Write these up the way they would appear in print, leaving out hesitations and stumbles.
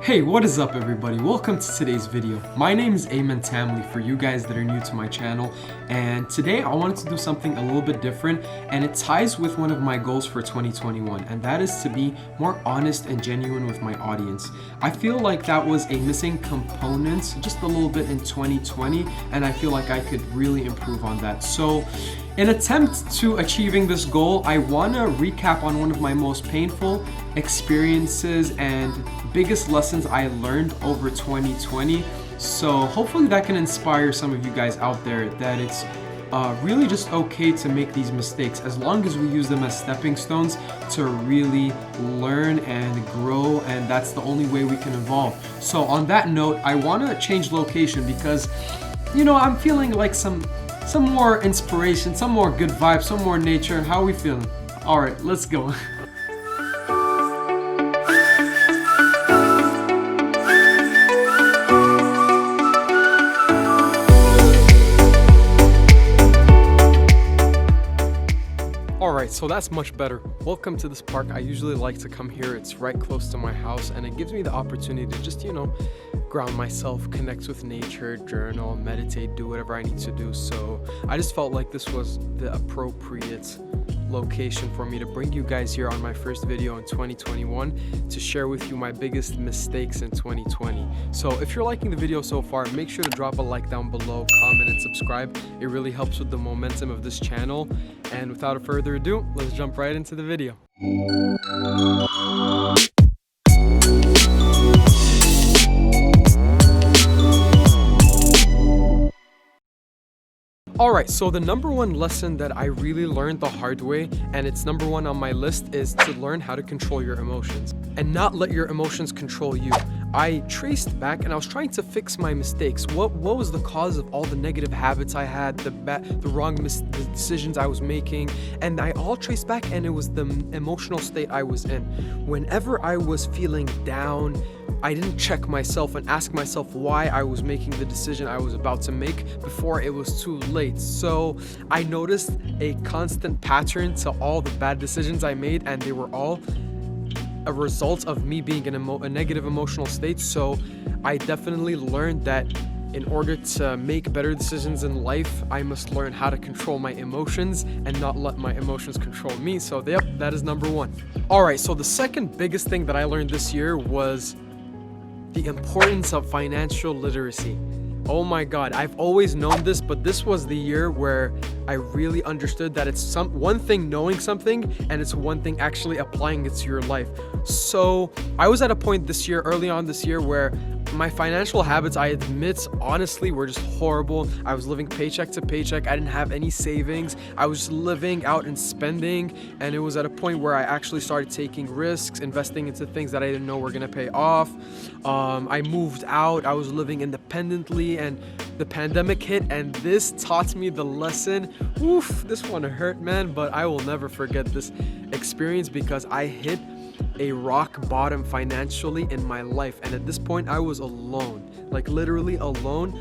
Hey, what is up everybody? Welcome to today's video. My name is Ayman Tamli for you guys that are new to my channel, and today I wanted to do something a little bit different, and it ties with one of my goals for 2021, and that is to be more honest and genuine with my audience. I feel like that was a missing component just a little bit in 2020, and I feel like I could really improve on that. So in attempt to achieving this goal, I want to recap on one of my most painful experiences and biggest lessons I learned over 2020. So hopefully that can inspire some of you guys out there that it's really just okay to make these mistakes as long as we use them as stepping stones to really learn and grow, and that's the only way we can evolve. So on that note, I want to change location because I'm feeling like some more inspiration, some more good vibes, some more nature. How are we feeling? All right, let's go. Alright, so that's much better. Welcome to this park. I usually like to come here. It's right close to my house, and it gives me the opportunity to just, ground myself, connect with nature, journal, meditate, do whatever I need to do. So I just felt like this was the appropriate location for me to bring you guys here on my first video in 2021 to share with you my biggest mistakes in 2020. So if you're liking the video so far, make sure to drop a like down below, comment and subscribe. It really helps with the momentum of this channel. And without further ado, let's jump right into the video. Alright, so the number one lesson that I really learned the hard way, and it's number one on my list, is to learn how to control your emotions and not let your emotions control you. I traced back and I was trying to fix my mistakes. What was the cause of all the negative habits I had, the wrong decisions I was making, and I all traced back, and it was the emotional state I was in. Whenever I was feeling down, I didn't check myself and ask myself why I was making the decision I was about to make before it was too late. So I noticed a constant pattern to all the bad decisions I made, and they were all a result of me being in a negative emotional state. So I definitely learned that in order to make better decisions in life, I must learn how to control my emotions and not let my emotions control me. So yep, that is number one. All right, so the second biggest thing that I learned this year was the importance of financial literacy. Oh my God, I've always known this, but this was the year where I really understood that it's one thing knowing something, and it's one thing actually applying it to your life. So I was at a point this year, early on this year, where my financial habits, I admit, honestly, were just horrible. I was living paycheck to paycheck. I didn't have any savings. I was just living out and spending, and it was at a point where I actually started taking risks, investing into things that I didn't know were gonna pay off. I moved out. I was living independently, and the pandemic hit, and this taught me the lesson. Oof, this one hurt, man, but I will never forget this experience because I hit a rock bottom financially in my life, and at this point I was alone, like literally alone.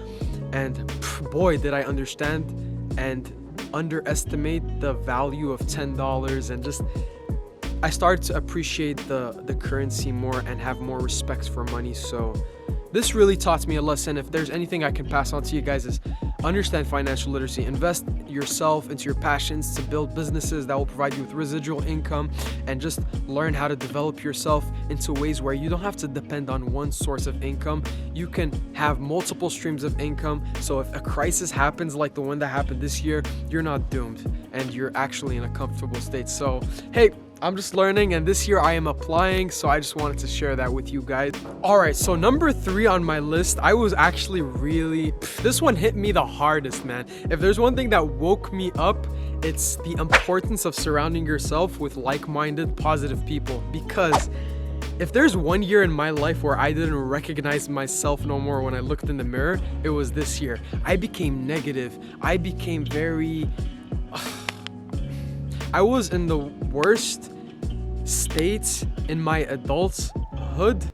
And boy, did I understand and underestimate the value of $10, and just I started to appreciate the currency more and have more respect for money. So this really taught me a lesson. If there's anything I can pass on to you guys, is understand financial literacy. Invest yourself into your passions to build businesses that will provide you with residual income, and just learn how to develop yourself into ways where you don't have to depend on one source of income. You can have multiple streams of income, so if a crisis happens like the one that happened this year, you're not doomed and you're actually in a comfortable state. So hey, I'm just learning, and this year I am applying, so I just wanted to share that with you guys. All right, so number three on my list, I was actually this one hit me the hardest, man. If there's one thing that woke me up, it's the importance of surrounding yourself with like-minded, positive people. Because if there's one year in my life where I didn't recognize myself no more when I looked in the mirror, it was this year. I became negative. I became very... I was in the worst state in my adulthood.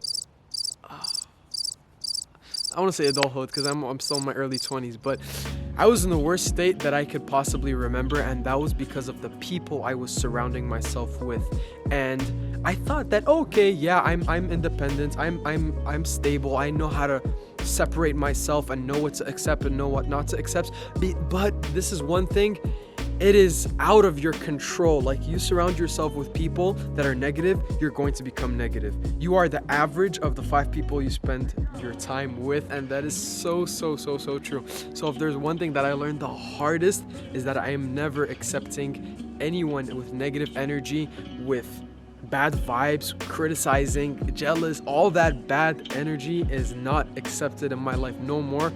I want to say adulthood because I'm still in my early 20s, but I was in the worst state that I could possibly remember, and that was because of the people I was surrounding myself with. And I thought that, okay, yeah, I'm independent, I'm stable, I know how to separate myself and know what to accept and know what not to accept. But this is one thing, it is out of your control. Like, you surround yourself with people that are negative, you're going to become negative. You are the average of the 5 people you spend your time with, and that is so true. So if there's one thing that I learned the hardest, is that I am never accepting anyone with negative energy, with bad vibes, criticizing, jealous. All that bad energy is not accepted in my life no more.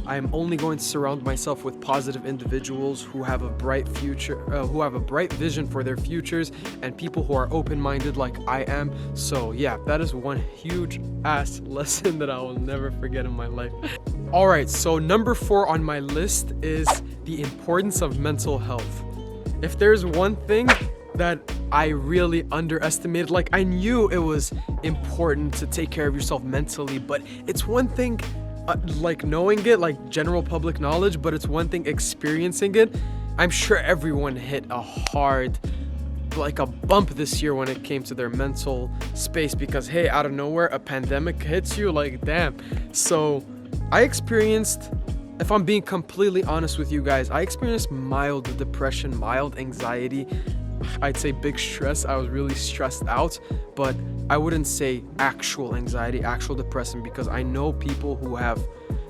I'm only going to surround myself with positive individuals who have a bright future, who have a bright vision for their futures, and people who are open-minded like I am. So yeah, that is one huge ass lesson that I will never forget in my life. All right, so number 4 on my list is the importance of mental health. If there's one thing that I really underestimated, like, I knew it was important to take care of yourself mentally, but it's one thing like knowing it, like general public knowledge, but it's one thing experiencing it. I'm sure everyone hit a hard, like a bump this year when it came to their mental space, because hey, out of nowhere a pandemic hits you, like damn. So I experienced, if I'm being completely honest with you guys, I experienced mild depression, mild anxiety. I'd say big stress. I was really stressed out, but I wouldn't say actual anxiety, actual depression, because I know people who have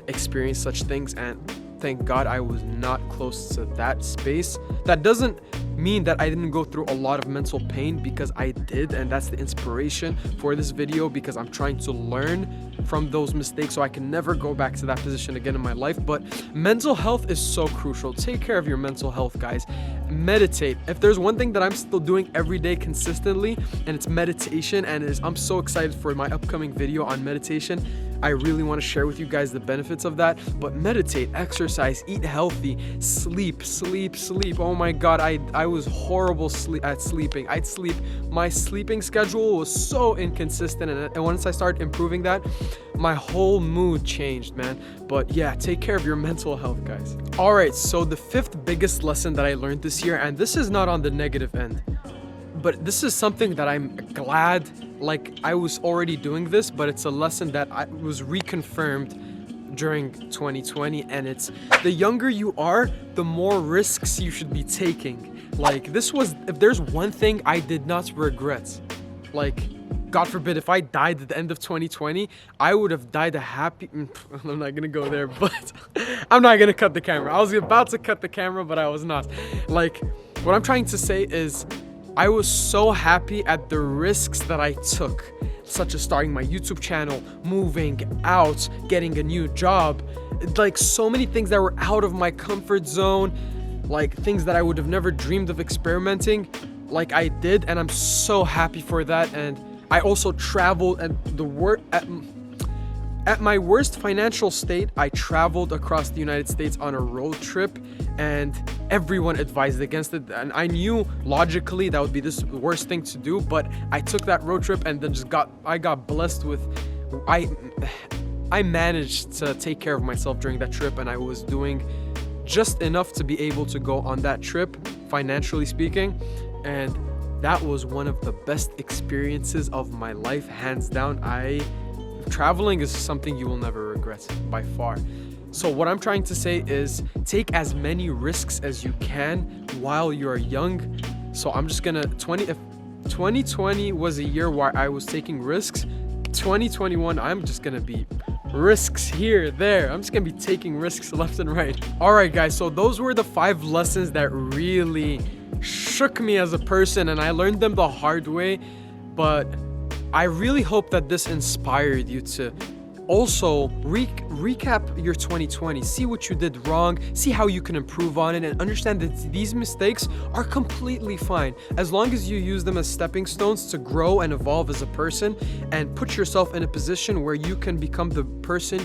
experienced such things, and thank God I was not close to that space. That doesn't mean that I didn't go through a lot of mental pain, because I did, and that's the inspiration for this video, because I'm trying to learn from those mistakes so I can never go back to that position again in my life. But mental health is so crucial. Take care of your mental health, guys. Meditate. If there's one thing that I'm still doing every day consistently, and it's meditation, and I'm so excited for my upcoming video on meditation. I really want to share with you guys the benefits of that. But meditate, exercise, eat healthy, sleep. Oh my God, I was horrible at sleeping. I'd sleep. My sleeping schedule was so inconsistent, and once I started improving that, my whole mood changed, man. But yeah, take care of your mental health, guys. All right, so the 5th biggest lesson that I learned this year, and this is not on the negative end, but this is something that I'm glad, like, I was already doing this, but it's a lesson that I was reconfirmed during 2020, and it's, the younger you are, the more risks you should be taking. Like, this was, if there's one thing I did not regret, like, God forbid, if I died at the end of 2020, I would have died a happy, I'm not gonna go there, but I'm not gonna cut the camera. I was about to cut the camera, but I was not. Like, what I'm trying to say is, I was so happy at the risks that I took, such as starting my YouTube channel, moving out, getting a new job, like so many things that were out of my comfort zone, like things that I would have never dreamed of experimenting, like I did, and I'm so happy for that. And I also traveled, and at my worst financial state, I traveled across the United States on a road trip, and everyone advised against it. And I knew logically that would be the worst thing to do, but I took that road trip, and then I got blessed with, I managed to take care of myself during that trip, and I was doing just enough to be able to go on that trip, financially speaking. And that was one of the best experiences of my life, hands down. Traveling is something you will never regret, by far. So what I'm trying to say is, take as many risks as you can while you're young. So I'm just gonna, if 2020 was a year where I was taking risks, 2021, I'm just gonna be risks here, there. I'm just gonna be taking risks left and right. All right, guys, so those were the 5 lessons that really shook me as a person, and I learned them the hard way. But I really hope that this inspired you to also recap your 2020, see what you did wrong, see how you can improve on it, and understand that these mistakes are completely fine as long as you use them as stepping stones to grow and evolve as a person, and put yourself in a position where you can become the person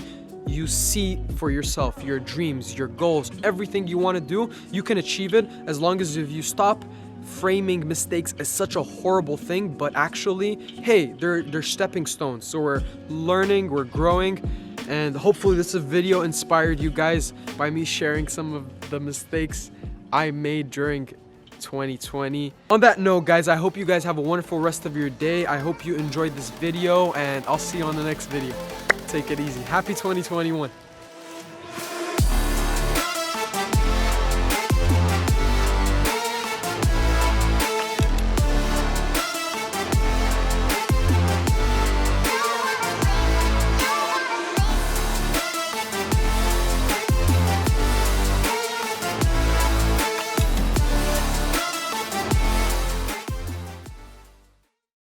you see for yourself. Your dreams, your goals, everything you want to do, you can achieve it as long as if you stop framing mistakes as such a horrible thing, but actually, hey, they're stepping stones. So we're learning, we're growing, And hopefully this video inspired you guys by me sharing some of the mistakes I made during 2020. On that note, guys, I hope you guys have a wonderful rest of your day. I hope you enjoyed this video, and I'll see you on the next video. Take it easy. Happy 2021.